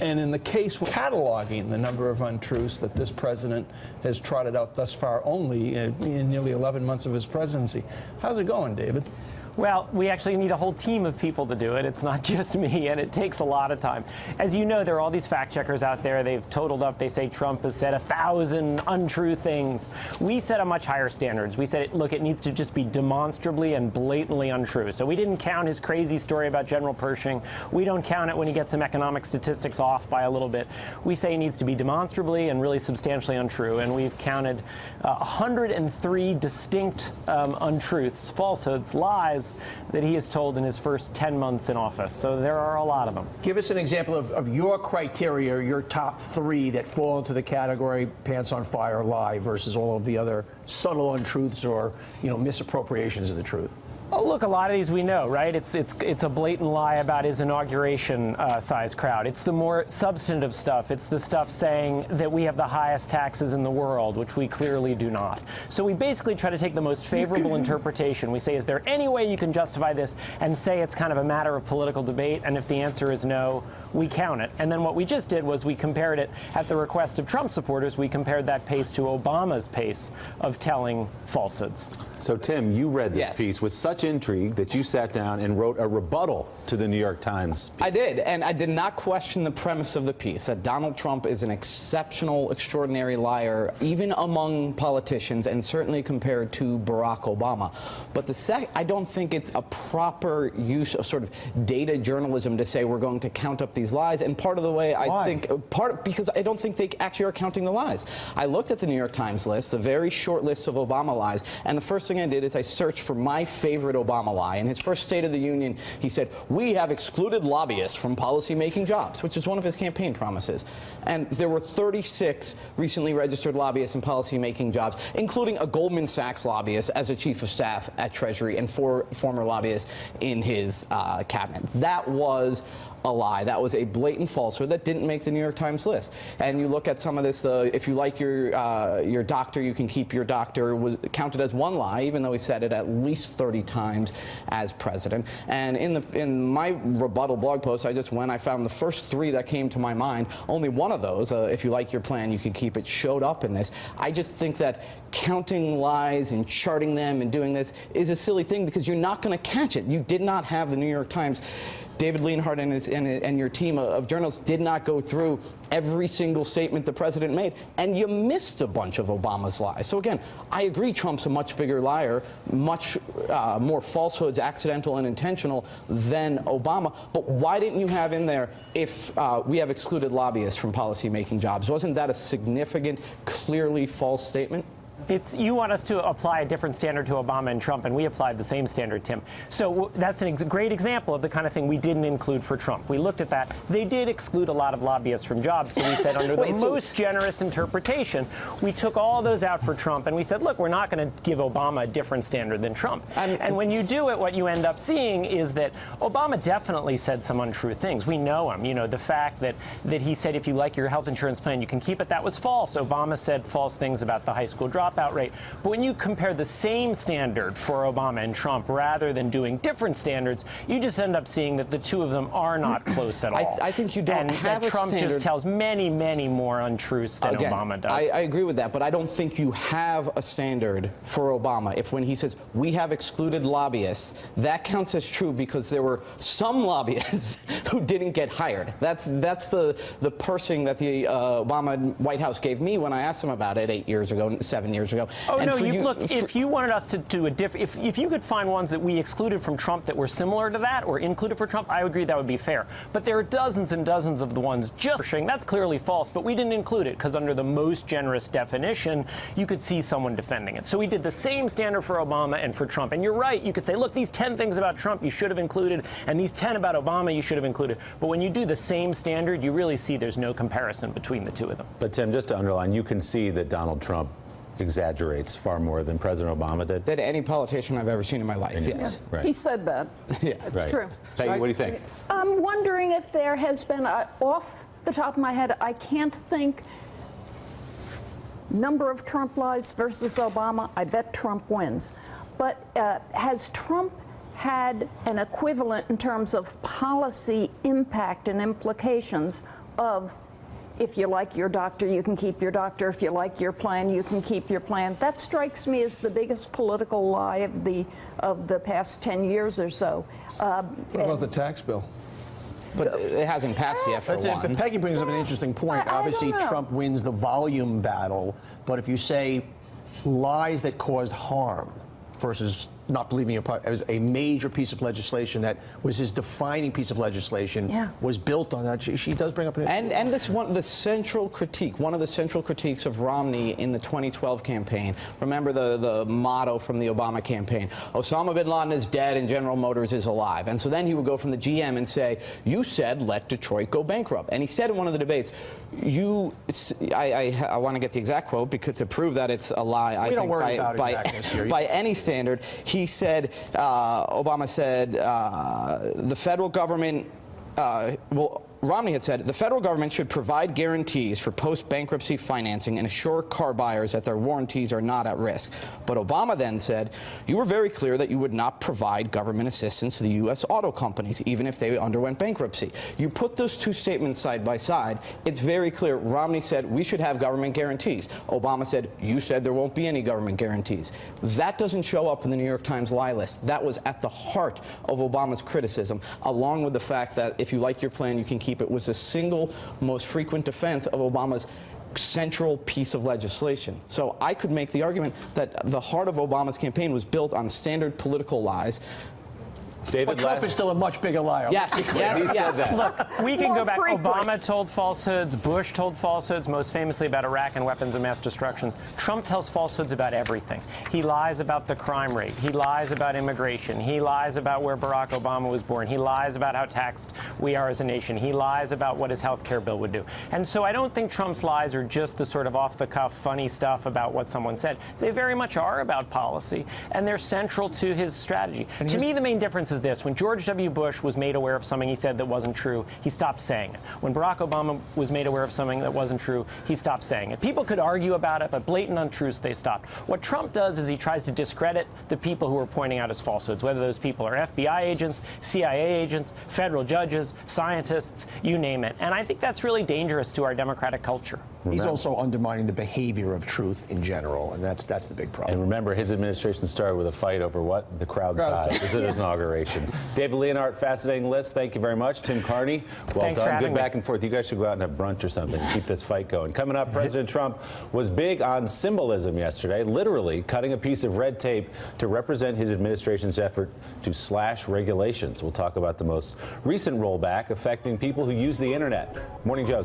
And in the case of cataloging the number of untruths that this president has trotted out thus far, only in nearly 11 months of his presidency, how's it going, David? Well, we actually need a whole team of people to do it. It's not just me, and it takes a lot of time. As you know, there are all these fact checkers out there. They've totaled up. They say Trump has said 1,000 untrue things. We set a much higher standards. We said, look, it needs to just be demonstrably and blatantly untrue. So we didn't count his crazy story about General Pershing. We don't count it when he gets some economic statistics off by a little bit. We say it needs to be demonstrably and really substantially untrue. And we've counted 103 distinct untruths, falsehoods, lies that he has told in his first 10 months in office. So there are a lot of them. Give us an example of your criteria, your top 3 that fall into the category pants on fire lie versus all of the other subtle untruths or, misappropriations of the truth. Oh, look, a lot of these we know, right? It's a blatant lie about his inauguration size crowd. It's the more substantive stuff. It's the stuff saying that we have the highest taxes in the world, which we clearly do not. So we basically try to take the most favorable interpretation. We say, is there any way you can justify this, and say it's kind of a matter of political debate, and if the answer is no, we count it. And then what we just did was we compared it, at the request of Trump supporters, we compared that pace to Obama's pace of telling falsehoods. So, Tim, you read this piece with such intrigue that you sat down and wrote a rebuttal to the New York Times piece. I did, and I did not question the premise of the piece, that Donald Trump is an exceptional, extraordinary liar, even among politicians, and certainly compared to Barack Obama. But I don't think it's a proper use of sort of data journalism to say we're going to count up these lies. And part of the way I think, because I don't think they actually are counting the lies. I looked at the New York Times list, a very short list of Obama lies, and the first thing I did is I searched for my favorite Obama lie. In his first State of the Union, he said, "We have excluded lobbyists from policy-making jobs," which is one of his campaign promises. And there were 36 recently registered lobbyists in policy-making jobs, including a Goldman Sachs lobbyist as a chief of staff at Treasury and 4 former lobbyists in his cabinet. That was a lie. That was a blatant falsehood that didn't make the New York Times list. And you look at some of this, if you like your doctor, you can keep your doctor, was counted as one lie, even though he said it at least 30 times as president. And in my rebuttal blog post, I found the first 3 that came to my mind. Only one of those, if you like your plan, you can keep it, showed up in this. I just think that counting lies and charting them and doing this is a silly thing because you're not going to catch it. You did not have the New York Times. David Leonhardt and your team of journalists did not go through every single statement the president made, and you missed a bunch of Obama's lies. So again, I agree Trump's a much bigger liar, much more falsehoods, accidental and intentional, than Obama. But why didn't you have in there, if we have excluded lobbyists from policy-making jobs? Wasn't that a significant, clearly false statement? You want us to apply a different standard to Obama and Trump, and we applied the same standard, Tim. So that's a great example of the kind of thing we didn't include for Trump. We looked at that. They did exclude a lot of lobbyists from jobs, so we said under the most generous interpretation, we took all those out for Trump, and we said, look, we're not going to give Obama a different standard than Trump. And when you do it, what you end up seeing is that Obama definitely said some untrue things. We know him. The fact that he said if you like your health insurance plan, you can keep it, that was false. Obama said false things about the high school dropout rate. But when you compare the same standard for Obama and Trump rather than doing different standards, you just end up seeing that the two of them are not close at all. I think you don't have a Trump standard. Just tells many, many more untruths than Obama does. I agree with that, but I don't think you have a standard for Obama. If when he says, we have excluded lobbyists, that counts as true because there were some lobbyists who didn't get hired. That's the parsing that the Obama White House gave me when I asked them about it 7 years ago. Oh, and no, look, if you wanted us to do a different, if you could find ones that we excluded from Trump that were similar to that or included for Trump, I agree that would be fair. But there are dozens and dozens of the ones just pushing. That's clearly false, but we didn't include it because under the most generous definition, you could see someone defending it. So we did the same standard for Obama and for Trump. And you're right, you could say, look, these 10 things about Trump you should have included, and these 10 about Obama you should have included. But when you do the same standard, you really see there's no comparison between the two of them. But Tim, just to underline, you can see that Donald Trump exaggerates far more than President Obama did. Than any politician I've ever seen in my life, yes. Yeah. Right. He said that. Yeah, it's true. Peggy, what do you think? I'm wondering if there has been, off the top of my head, I can't think, number of Trump lies versus Obama, I bet Trump wins. But has Trump had an equivalent in terms of policy impact and implications of if you like your doctor, you can keep your doctor. If you like your plan, you can keep your plan. That strikes me as the biggest political lie of the past 10 years or so. What about the tax bill? But it hasn't passed yet for That's it. one. But Peggy brings up an interesting point. I don't Obviously, know. Trump wins the volume battle, but if you say lies that caused harm versus not believing it was a major piece of legislation that was his defining piece of legislation, was built on that. She does bring up an issue. And this one, the central critique, one of the central critiques of Romney in the 2012 campaign. Remember the motto from the Obama campaign: Osama bin Laden is dead and General Motors is alive. And so then he would go from the GM and say, "You said let Detroit go bankrupt." And he said in one of the debates, I want to get the exact quote because to prove that it's a lie, I think by any standard, he said, Obama said, the federal government, Romney had said the federal government should provide guarantees for post-bankruptcy financing and assure car buyers that their warranties are not at risk. But Obama then said, you were very clear that you would not provide government assistance to the U.S. auto companies, even if they underwent bankruptcy. You put those two statements side by side, it's very clear. Romney said we should have government guarantees. Obama said, you said there won't be any government guarantees. That doesn't show up in the New York Times lie list. That was at the heart of Obama's criticism, along with the fact that if you like your plan, you can keep it, was the single most frequent defense of Obama's central piece of legislation. So I could make the argument that the heart of Obama's campaign was built on standard political lies. David, But Trump is still a much bigger liar. Yes, he said that. Look, we can More go back. frequent. Obama told falsehoods. Bush told falsehoods, most famously about Iraq and weapons of mass destruction. Trump tells falsehoods about everything. He lies about the crime rate. He lies about immigration. He lies about where Barack Obama was born. He lies about how taxed we are as a nation. He lies about what his health care bill would do. And so I don't think Trump's lies are just the sort of off-the-cuff funny stuff about what someone said. They very much are about policy, and they're central to his strategy. To me, the main difference is this. When George W. Bush was made aware of something he said that wasn't true, he stopped saying it. When Barack Obama was made aware of something that wasn't true, he stopped saying it. People could argue about it, but blatant untruths, they stopped. What Trump does is he tries to discredit the people who are pointing out his falsehoods, whether those people are FBI agents, CIA agents, federal judges, scientists, you name it. And I think that's really dangerous to our democratic culture. He's also undermining the behavior of truth in general, and that's the big problem. And remember, his administration started with a fight over what? The crowd size. This is his inauguration. David Leonhardt, fascinating list. Thank you very much. Tim Carney, well Thanks for done. having Good me. back and forth. You guys should go out and have brunch or something. Keep this fight going. Coming up, President Trump was big on symbolism yesterday, literally cutting a piece of red tape to represent his administration's effort to slash regulations. We'll talk about the most recent rollback affecting people who use the internet. Morning, Joe.